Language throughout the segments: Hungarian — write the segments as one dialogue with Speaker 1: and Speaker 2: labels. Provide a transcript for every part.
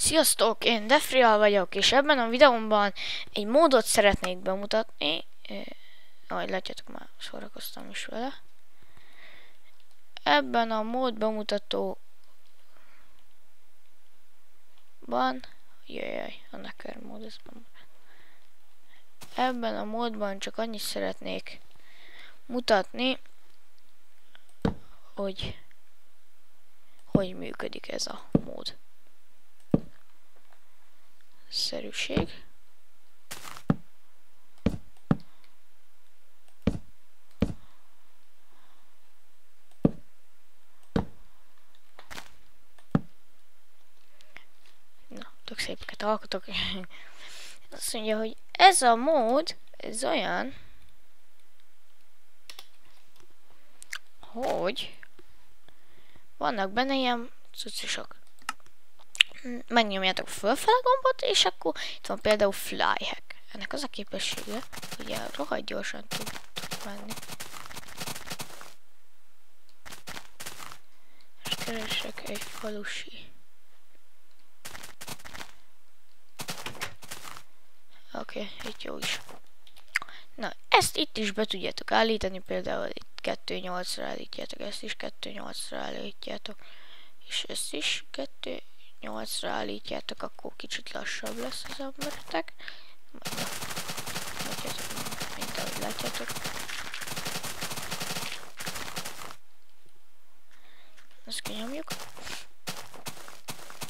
Speaker 1: Sziasztok, én Defrial vagyok, és ebben a videómban egy módot szeretnék bemutatni. Ahogy látjátok, már szórakoztam is vele. Ebben a mód bemutatóban... Jajjaj, a necker mód, ez nem... Ebben a módban csak annyit szeretnék mutatni, hogy működik ez a mód. Szerűség. Na, tök szépeket alkotok. Azt mondja, hogy ez a mód, ez olyan, hogy vannak benne ilyen cuccosok. Megnyomjátok fölfele gombot, és akkor itt van például fly hack. Ennek az a képessége, hogy rohadt gyorsan tud menni. És keresek egy falusi. Oké, itt jó is. Na, ezt itt is be tudjátok állítani, például itt 2.8-ra állítjátok, ezt is 2.8-ra állítjátok, és ezt is 2.8-ra állítjátok, akkor kicsit lassabb lesz az emberetek. Látjátok, mint ahogy látjátok. Ezt kinyomjuk.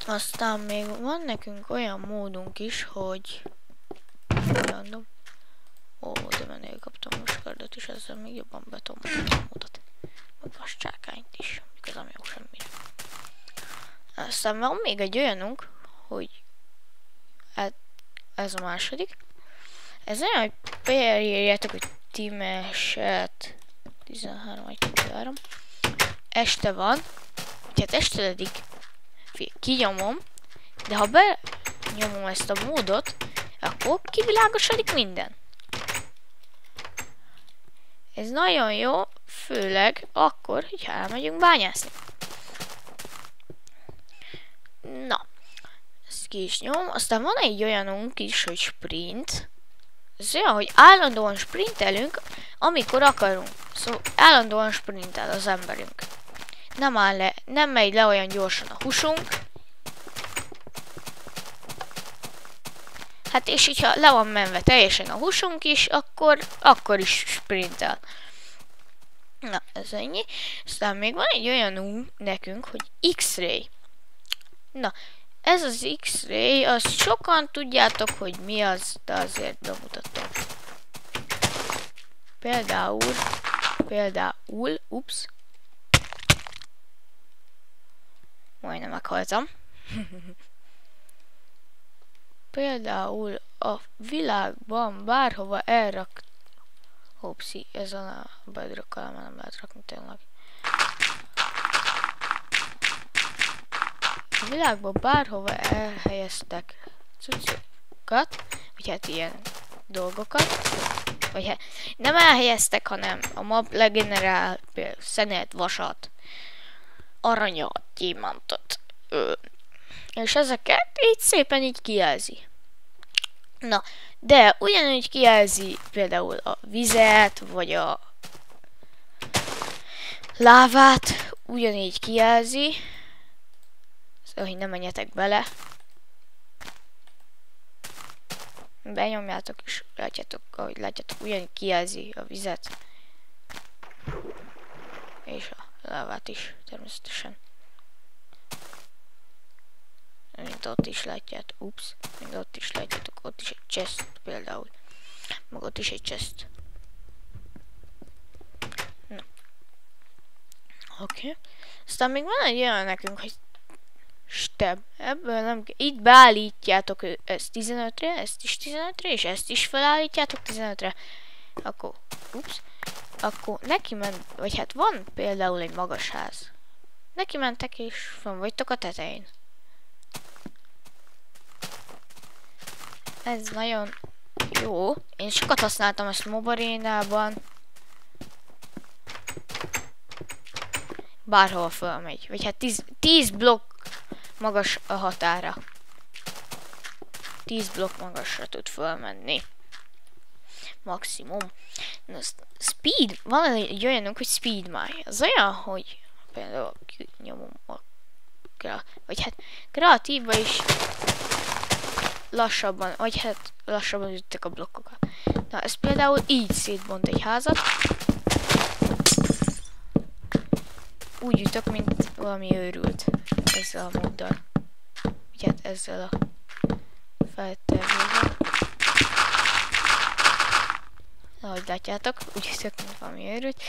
Speaker 1: Aztán még van nekünk olyan módunk is, hogy... Random. Ó, de mennél kaptam most kardot, és ezzel még jobban betomoltam a módot. Meg a csákányt is, mikor nem jó semmire. Aztán van még egy olyanunk, hogy ez a második. Ez olyan, hogy beírjátok, hogy Timeset 13.1.3 este van, tehát estededik, kinyomom, de ha benyomom ezt a módot, akkor kivilágosodik minden. Ez nagyon jó, főleg akkor, hogyha elmegyünk bányászni. Na, ezt ki is nyom. Aztán van egy olyanunk is, hogy sprint. Ez olyan, hogy állandóan sprintelünk, amikor akarunk. Szóval állandóan sprintel az emberünk. Nem megy le olyan gyorsan a húsunk. Hát és hogyha le van menve teljesen a húsunk is, akkor is sprintel. Na, ez ennyi. Aztán még van egy olyanunk nekünk, hogy X-ray. Na, ez az X-ray, azt sokan tudjátok, hogy mi az, de azért bemutatom. Például, ups. Majdnem meghaltam. Például a világban bárhova elrak... Hopszi, ez a bedrökkel, mert nem lehet rakni tényleg. A világban bárhova elhelyeztek cuccokat, vagy hát ilyen dolgokat, vagy hát nem elhelyeztek, hanem a map legenerál például szenet, vasat, aranyat, gyémántot. És ezeket így szépen így kijelzi. Na, de ugyanúgy kijelzi például a vizet, vagy a lávát, ugyanígy kijelzi. Szóval, hogy ne menjetek bele. Benyomjátok és látjátok, ahogy látjátok, ugyanígy kijelzi a vizet. És a lávát is, természetesen. Mint ott is látjátok, ups, mint ott is látjátok, ott is egy chest például. Meg ott is egy chest. Na. Oké. Aztán még van egy olyan nekünk, hogy step. Ebből nem kell. Itt beállítjátok ezt 15-re, ezt is 15-re, és ezt is felállítjátok 15-re. Akkor, ups. Akkor neki ment, vagy hát van például egy magas ház. Neki mentek és fönn vagytok a tetején. Ez nagyon jó. Én sokat használtam ezt Mob Arénában. Bárhol fölmegy. Vagy hát 10 blokk magas a határa. 10 blokk magasra tud fölmenni. Maximum. Na, speed, van egy olyanunk, hogy speed mine. Az olyan, hogy például nyomom a vagy hát kreatívba is lassabban, vagy hát lassabban üttek a blokkokat. Na, ez például így szétbont egy házat. Úgy ütök, mint valami őrült ezzel a móddal. Vagy hát ezzel a feltervével. Ahogy látjátok, úgy ütök, mint valami őrült.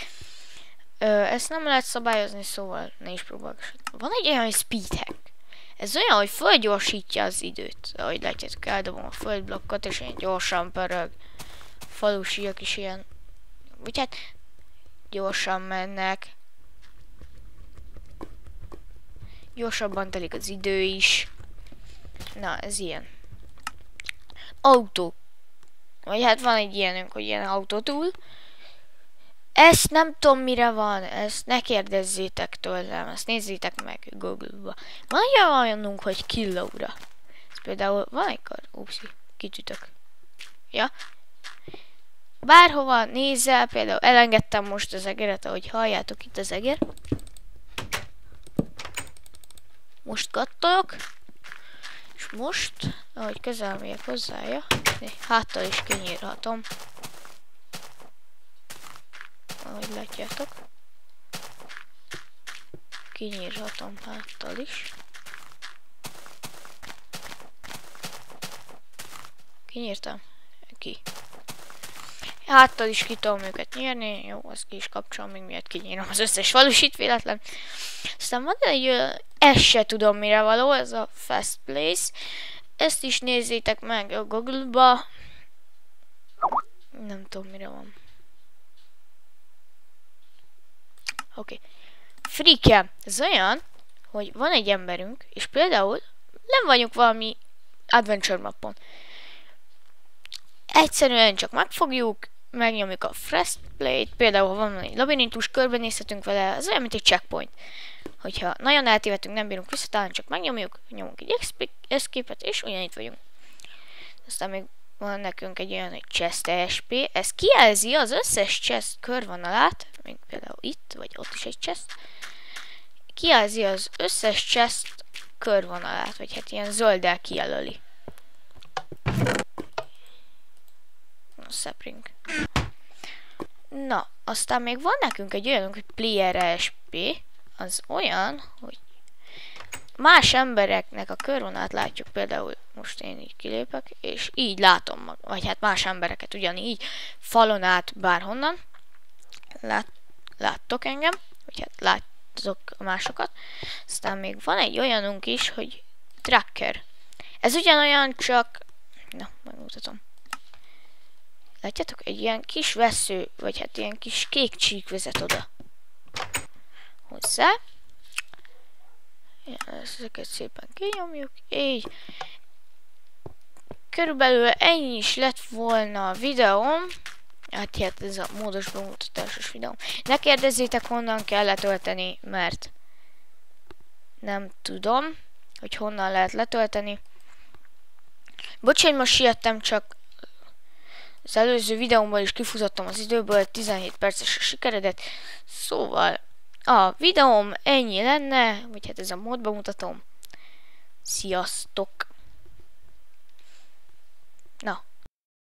Speaker 1: Ezt nem lehet szabályozni, szóval ne is próbálgassuk. Van egy olyan speed hack. Ez olyan, hogy fölgyorsítja az időt. Ahogy látjátok, eldobom a földblokkot, és ilyen gyorsan pörög. Falusiak is ilyen... Úgy hát gyorsan mennek. Gyorsabban telik az idő is. Na, ez ilyen. Autó. Vagy hát van egy ilyenünk, hogy ilyen autótúl. Ezt nem tudom mire van, ezt ne kérdezzétek tőlem, ezt nézzétek meg Google-ba. Van olyanunk, hogy kilóra. Ez például van egykor, upszi, kitütök. Ja. Bárhova nézzel, például elengedtem most az egeret, ahogy halljátok itt az eger. Most kattolok. És most, ahogy közel megyek hozzája, háttal is kinyírhatom. Ahogy látjátok. Kinyírhatom háttal is. Kinyírtam? Ki. Háttal is ki tudom őket nyírni. Jó, azt ki is kapcsolom, még miatt kinyírom az összes falusit véletlen. Aztán van egy, ezt se tudom mire való, ez a Fast Place. Ezt is nézzétek meg a Google-ba. Nem tudom mire van. Oké. Freecam. Ez olyan, hogy van egy emberünk, és például nem vagyunk valami adventure mappon. Egyszerűen csak megfogjuk, megnyomjuk a Fast Play-t, például ha van egy labirintus, körbenézhetünk vele, ez olyan, mint egy checkpoint. Hogyha nagyon eltévedünk, nem bírunk visszatalálni, csak megnyomjuk, nyomunk egy escape-et, és ugyanitt vagyunk. Aztán még van nekünk egy olyan, hogy chest ESP, ez kijelzi az összes chest körvonalát, mint például itt, vagy ott is egy chest, kijelzi az összes chest körvonalát, vagy hát ilyen zölddel kijelöli. Szepring. Na, aztán még van nekünk egy olyan, hogy Player ESP, az olyan, hogy más embereknek a körvonalát látjuk, például most én így kilépek, és így látom, vagy hát más embereket ugyanígy, falon át bárhonnan, láttok engem, vagy hát láttok a másokat. Aztán még van egy olyanunk is, hogy Tracker. Ez ugyanolyan, csak... Na, megmutatom. Látjátok? Egy ilyen kis vesző, vagy hát ilyen kis kék csík vezet oda hozzá. Ezeket szépen kinyomjuk, így. Körülbelül ennyi is lett volna a videóm. Hát ez a módos bemutatásos videóm. Ne kérdezzétek, honnan kell letölteni, mert nem tudom, hogy honnan lehet letölteni. Bocs, hogy most siettem, csak az előző videómból is kifutottam az időből, 17 perces a sikeredet. Szóval a videóm ennyi lenne, vagy hát ez a mód bemutatom. Sziasztok! Na.